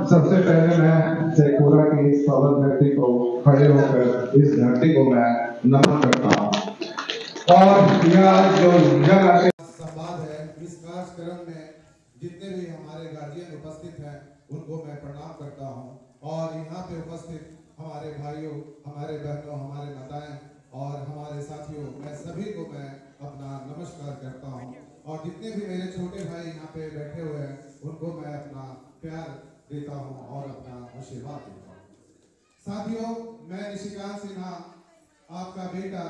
सबसे पहले मैं शेखपुरा की इस पवन धरती को खड़े होकर इस धरती को मैं नमन करता हूँ। और यह जो जन संवाद है, इस कार्यक्रम में जितने भी हमारे गार्जियन उपस्थित हैं उनको मैं प्रणाम करता हूँ। और यहाँ पे उपस्थित हमारे भाइयों, हमारे बहनों, हमारे माताएं और हमारे साथियों, मैं सभी को मैं अपना नमस्कार करता हूँ। और जितने भी मेरे छोटे भाई यहाँ पे बैठे हुए हैं उनको मैं अपना प्यार देता हूँ और अपना आशीर्वाद देता हूँ। साथियों, मैं निशिकांत सिन्हा, आपका बेटा,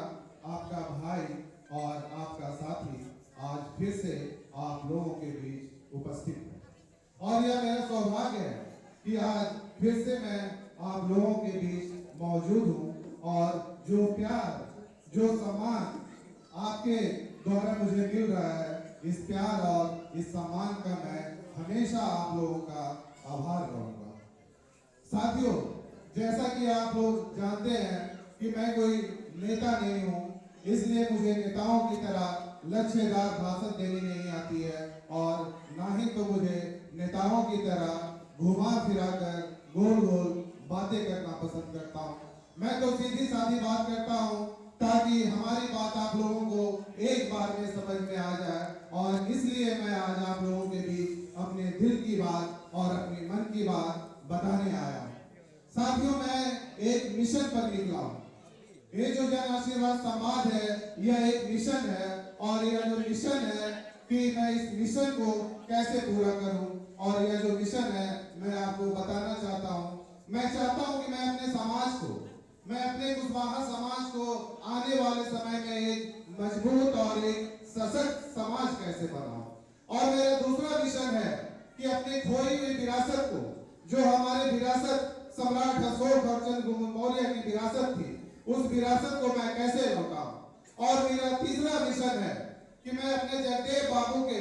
आपका भाई और आपका साथी आज फिर से आप लोगों के बीच उपस्थित है। और यह मेरा सौभाग्य है कि आज फिर से मैं आप लोगों के बीच मौजूद हूँ और जो प्यार, जो सम्मान आपके द्वारा मुझे मिल रहा है, इस प्यार और इस सम्मान का मैं हमेशा आप लोगों का आभार रहूंगा। साथियों, जैसा कि आप लोग जानते हैं कि मैं कोई नेता नहीं हूँ, इसलिए मुझे नेताओं की तरह लक्ष्यदार भाषण देनी नहीं आती है और ना ही तो मुझे नेताओं की तरह घुमा फिरा कर गोल गोल बातें करना पसंद करता हूँ। मैं तो सीधी सादी बात करता हूँ ताकि हमारी बात आप लोगों को एक बार में समझ में आ जाए। और इसलिए मैं आज आप लोगों के बीच अपने दिल की बात और अपने मन की बात बताने आया हूँ। साथियों, मैं एक मिशन पर निकला हूँ। ये जो जन आशीर्वाद संवाद है, यह एक मिशन है और यह जो मिशन है कि मैं इस मिशन को कैसे पूरा करूं, और यह जो मिशन है मैं आपको बताना चाहता हूं। मैं चाहता हूं कि मैं अपने समाज को, मैं अपने कुशवाहा समाज को आने वाले समय में एक मजबूत और एक सशक्त समाज कैसे बनाऊं। और मेरा दूसरा मिशन है कि अपनी खोई हुई विरासत को, जो हमारे विरासत सम्राट अशोक और चंद्रगुप्त मौर्य की विरासत थी, उस विरासत को मैं कैसे लौटाऊं। और मेरा तीसरा मिशन है कि मैं अपने जगदेव बाबू के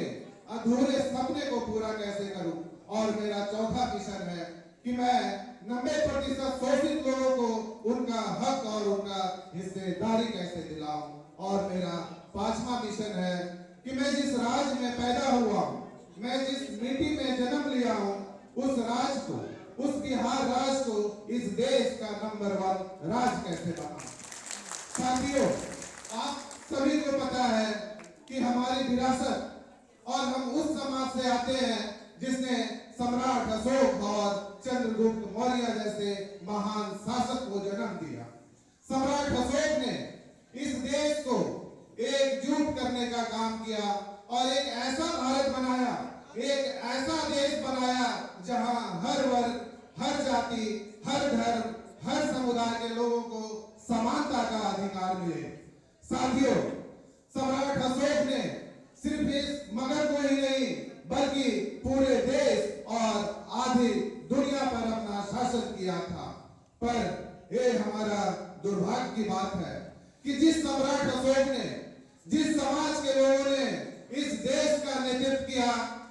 अधूरे सपने को पूरा कैसे करूं। और मेरा चौथा मिशन है कि मैं 90% शोषित लोगों को उनका हक और उनका हिस्सेदारी कैसे दिलाऊं। और मेरा पांचवा मिशन है कि मैं जिस राज्य में पैदा हुआ हूं, मैं जिस मिट्टी में जन्म लिया हूं, उस राज्य को, उस बिहार राज्य को इस देश का नंबर 1 राज्य कैसे बनाऊं। साथियों, आप सभी को पता है कि हमारी विरासत, और हम उस समाज से आते हैं जिसने सम्राट अशोक और चंद्रगुप्त मौर्य जैसे महान शासक को जन्म दिया। सम्राट अशोक ने इस देश को एकजुट करने का काम किया और एक ऐसा भारत बनाया, एक ऐसा देश बनाया जहां हर वर्ग, हर जाति, हर धर्म, हर समुदाय के लोगों को समानता का अधिकार मिले। साथियों, सम्राट अशोक ने सिर्फ इस मगध को ही नहीं बल्कि पूरे देश और आधी दुनिया पर अपना शासन किया था। पर ये हमारा दुर्भाग्य की बात है कि जिस सम्राट अशोक ने, जिस समाज के लोगों ने इस देश का नेतृत्व किया,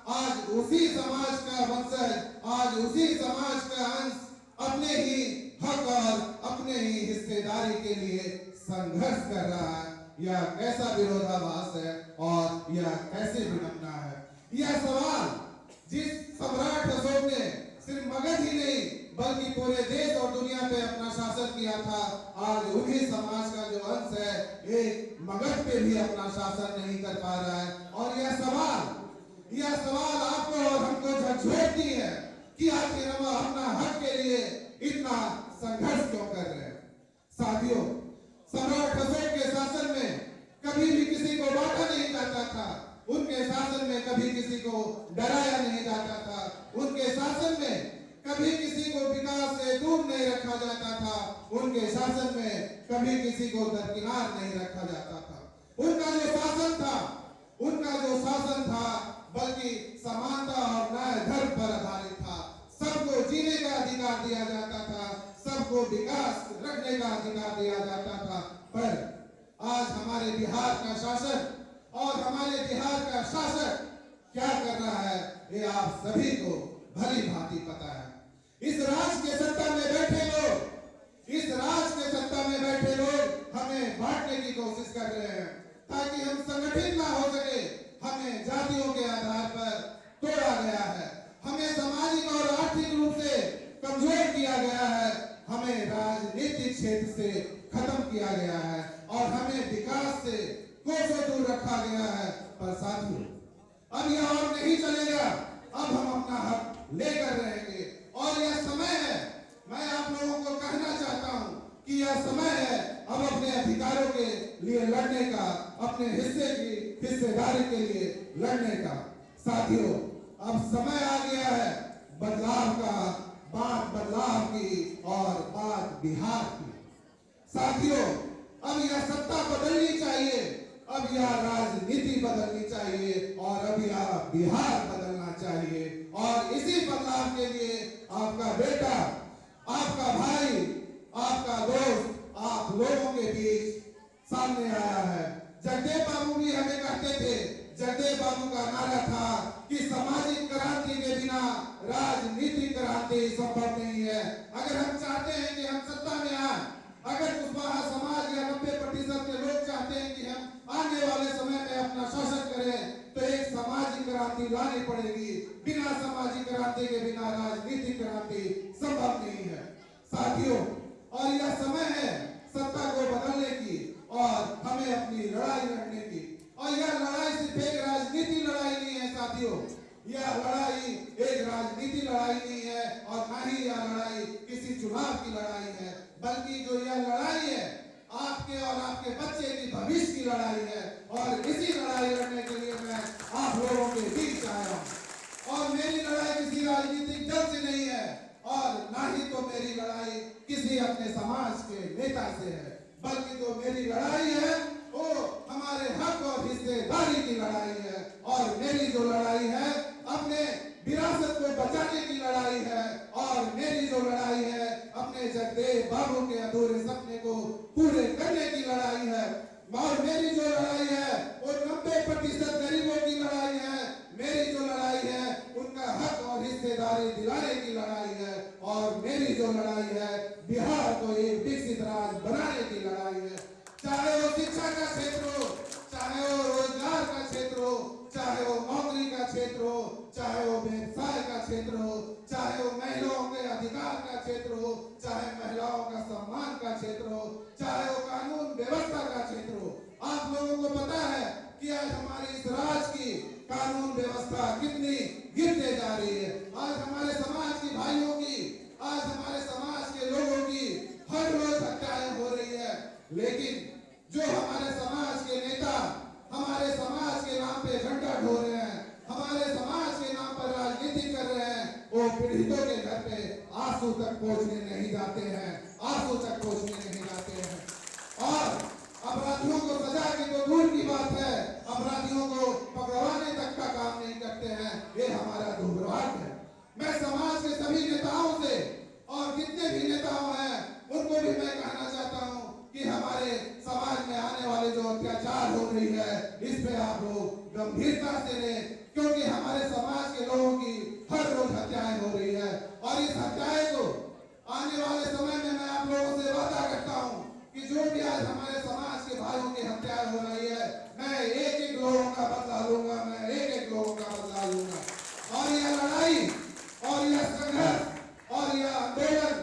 आज उसी समाज का वंशज, आज उसी समाज का अंश अपने ही हक और अपने ही हिस्सेदारी के लिए संघर्ष कर रहा है। यह कैसा विरोधाभास है और यह कैसे विडंबना है। यह सवाल जिस सम्राट अशोक ने सिर्फ मगध ही नहीं बल्कि पूरे देश और दुनिया पे अपना शासन किया था, आज उन्हीं समाज का जो अंश है एक मगध पे भी अपना शासन नहीं कर पा रहा है। और यह सवाल आपको और हमको झकझोरती है कि आखिर हम अपना हक के लिए इतना संघर्ष क्यों कर रहे हैं। साथियों, सम्राट अशोक के शासन में कभी भी किसी को बांटा नहीं जाता था, उनके शासन में कभी किसी को डराया नहीं जाता था, उनके शासन में कभी किसी को विकास से दूर नहीं रखा जाता था, उनके शासन में कभी किसी को दरकिनार नहीं रखा जाता था। उनका जो शासन था बल्कि समानता और न्याय धर्म पर आधारित था। सबको जीने का अधिकार दिया जाता था, सबको विकास रखने का अधिकार दिया जाता था। पर आज हमारे बिहार का शासक और हमारे बिहार का शासक क्या कर रहा है, ये आप सभी को भली भांति पता है। इस राज्य के सत्ता में बैठे लोग हमें बांटने की कोशिश कर रहे हैं ताकि हम संगठित ना हो सके। हमें जातियों के आधार पर तोड़ा गया है, हमें सामाजिक और आर्थिक रूप से क्षेत्र से खत्म किया गया है और हमें विकास से कोसों दूर रखा गया है। पर साथियों, अब यह और नहीं चलेगा। अब हम अपना हक लेकर रहेंगे और यह समय है, मैं आप लोगों को कहना चाहता हूं कि यह समय है अब अपने अधिकारों के लिए लड़ने का, अपने हिस्से की हिस्सेदारी के लिए लड़ने का। साथियों, अब समय आ गया है बदलाव का, बात बदलाव की और बात बिहार की। साथियों, अब यह सत्ता बदलनी चाहिए, अब यह राजनीति बदलनी चाहिए और अब यह बिहार बदलना चाहिए। और इसी बदलाव के लिए आपका बेटा, आपका भाई, आपका दोस्त आप लोगों के बीच सामने आया है। जगदेव बाबू भी हमें कहते थे, जगदेव बाबू का नारा था कि सामाजिक क्रांति के बिना राजनीतिक क्रांति संभव नहीं है। अगर हम चाहते हैं कि हम सत्ता में आए, अगर कुशवाहा समाज या 90% के लोग चाहते हैं कि हम आने वाले समय में अपना शासन करें, तो एक सामाजिक क्रांति लानी पड़ेगी। बिना सामाजिक क्रांति के बिना राजनीतिक क्रांति संभव नहीं है। साथियों, और यह समय है सत्ता को बदलने की और हमें अपनी लड़ाई लड़ने की। और यह लड़ाई सिर्फ एक राजनीति लड़ाई नहीं है साथियों, यह लड़ाई एक राजनीति लड़ाई नहीं है और ना ही यह लड़ाई किसी चुनाव की लड़ाई है, बल्कि जो यह लड़ाई है आपके और आपके बच्चे की भविष्य की लड़ाई है। और इसी लड़ाई लड़ने के लिए मैं आप लोगों के बीच आया हूं। और मेरी लड़ाई किसी राजनीतिक दल से नहीं है और ना ही तो मेरी लड़ाई किसी अपने समाज के नेता से है, बल्कि जो मेरी लड़ाई है वो हमारे हक और हिस्सेदारी की लड़ाई है। और मेरी जो लड़ाई है अपने विरासत को बचाने की लड़ाई है और मेरी जो लड़ाई है अपने जगदेव बाबू के अधूरे सपने को पूरे करने की लड़ाई है। और मेरी जो लड़ाई है वो 90% गरीबों की लड़ाई है। मेरी जो लड़ाई है उनका हक और हिस्सेदारी दिलाने की लड़ाई है। और मेरी जो लड़ाई है बिहार को एक विकसित राज्य बनाने की लड़ाई है। चाहे वो शिक्षा का क्षेत्र हो, चाहे वो रोजगार का क्षेत्र हो, चाहे वो नौकरी का क्षेत्र हो, चाहे वो व्यवसाय का क्षेत्र हो, चाहे वो महिलाओं के अधिकार का क्षेत्र हो, चाहे महिलाओं का सम्मान का क्षेत्र हो, चाहे वो कानून व्यवस्था का क्षेत्र हो। आप लोगों को पता है कि आज हमारे इस राज्य की कानून व्यवस्था कितनी गिरते जा रही है। आज हमारे समाज के भाइयों की, आज हमारे समाज के लोगों की हर रोज हत्याएं हो रही है। लेकिन जो हमारे समाज के नेता हमारे समाज के नाम पे झंडा ढो रहे हैं, हमारे समाज के नाम पर राजनीति कर रहे हैं, वो पीड़ितों के घर पे आंसू तक पहुंचने नहीं जाते हैं, आंसू तक पहुंचने नहीं जाते हैं। और अपराधियों को सजा की तो दूर की बात है, अपराधियों को पकड़वाने तक का काम नहीं करते हैं। ये हमारा दुर्भाग्य है। मैं समाज के सभी नेताओं से और जितने भी नेताओं हैं उनको भी मैं कहना चाहता हूं कि हमारे समाज में आने वाले जो अत्याचार हो रही है इस पे आप लोग गंभीरता से लें, क्योंकि हमारे समाज के लोगों की हर रोज हत्याएं हो रही है। और इस हत्याएं को आने वाले समय में मैं आप लोगों से वादा करता हूं कि जो भी आज हमारे समाज के भाइयों की हत्याएं हो रही है, मैं एक एक लोगों का बदला लूंगा, मैं एक एक लोगों का बदला लूंगा। और यह लड़ाई और यह संघर्ष और यह आंदोलन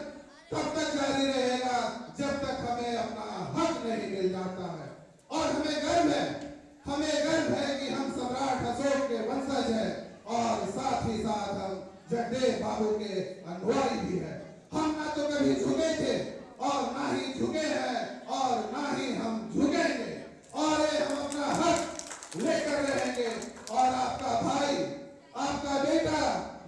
तब तक जारी रहेगा जब तक हमें अपना हक नहीं मिल जाता है। और हमें गर्व है कि हम सम्राट अशोक के वंशज हैं और साथ ही साथ हम जगदेव बाबू के अनुयायी भी हैं। हम ना तो कभी झुके थे और ना ही झुके हैं और ना ही हम झुकेंगे और हम अपना हक लेकर रहेंगे। और आपका भाई, आपका बेटा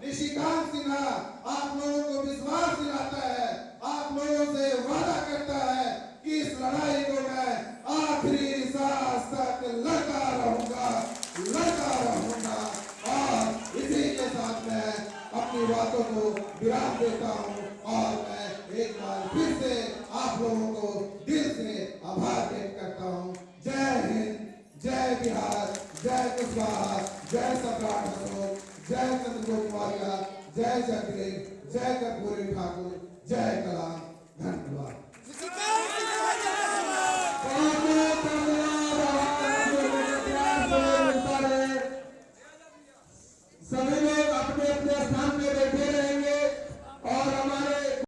निशिकांत सिन्हा आप लोगों को विश्वास दिलाता है, आप लोगों से वादा करता है कि इस लड़ाई को मैं आखिरी सांस तक लड़ता रहूंगा। और इसी के साथ मैं अपनी बातों को विराम देता हूं और मैं एक बार फिर से आप लोगों को दिल से आभार व्यक्त करता हूं। जय हिंद, जय बिहार, जय कुशवाहा, जय सम्राट अशोक, जय चंद्रगुप्त मौर्य, जय जगदेव, जय कर्पूरी ठाकुर, जय कलाम। धन्यवाद।